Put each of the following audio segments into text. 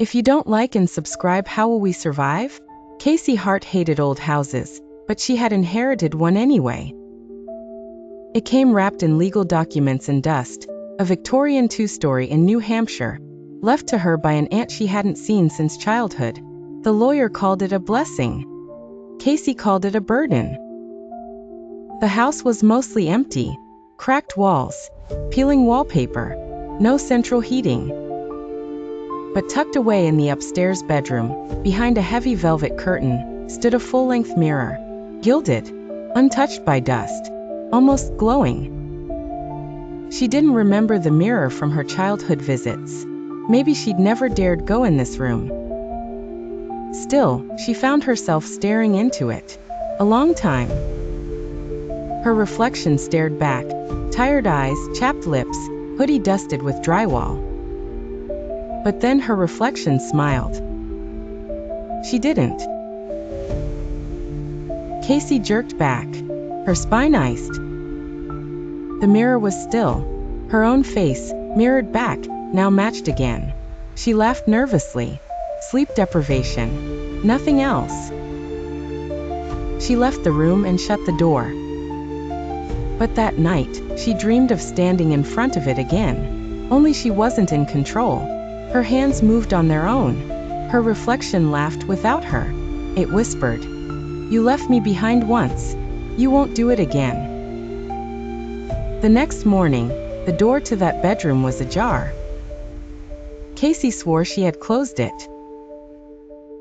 If you don't like and subscribe, how will we survive? Casey Hart hated old houses, but she had inherited one anyway. It came wrapped in legal documents and dust, a Victorian two-story in New Hampshire, left to her by an aunt she hadn't seen since childhood. The lawyer called it a blessing. Casey called it a burden. The house was mostly empty, cracked walls, peeling wallpaper, no central heating. But tucked away in the upstairs bedroom, behind a heavy velvet curtain, stood a full-length mirror, gilded, untouched by dust, almost glowing. She didn't remember the mirror from her childhood visits. Maybe she'd never dared go in this room. Still, she found herself staring into it. A long time. Her reflection stared back, tired eyes, chapped lips, hoodie dusted with drywall. But then her reflection smiled. She didn't. Casey jerked back, her spine iced. The mirror was still. Her own face, mirrored back, now matched again. She laughed nervously. Sleep deprivation. Nothing else. She left the room and shut the door. But that night, she dreamed of standing in front of it again. Only she wasn't in control. Her hands moved on their own. Her reflection laughed without her. It whispered, "You left me behind once. You won't do it again." The next morning, the door to that bedroom was ajar. Casey swore she had closed it.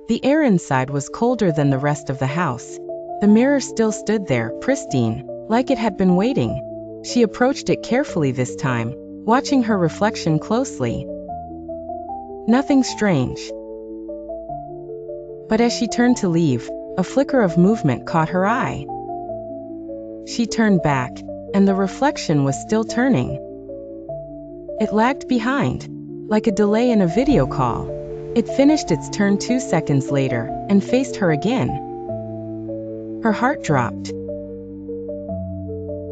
The air inside was colder than the rest of the house. The mirror still stood there, pristine, like it had been waiting. She approached it carefully this time, watching her reflection closely. Nothing strange. But as she turned to leave, a flicker of movement caught her eye. She turned back, and the reflection was still turning. It lagged behind, like a delay in a video call. It finished its turn 2 seconds later, and faced her again. Her heart dropped.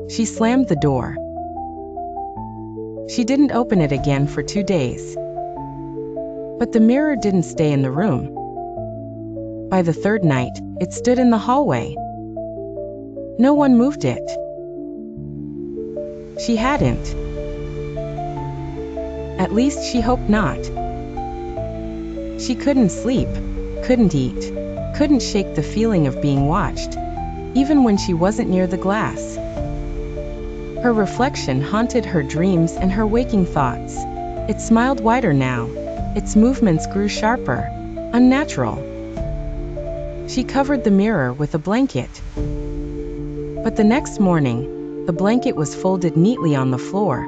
She slammed the door. She didn't open it again for 2 days. But the mirror didn't stay in the room. By the third night, it stood in the hallway. No one moved it. She hadn't. At least she hoped not. She couldn't sleep, couldn't eat, couldn't shake the feeling of being watched, even when she wasn't near the glass. Her reflection haunted her dreams and her waking thoughts. It smiled wider now. Its movements grew sharper, unnatural. She covered the mirror with a blanket. But the next morning, the blanket was folded neatly on the floor,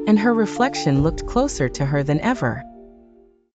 and her reflection looked closer to her than ever.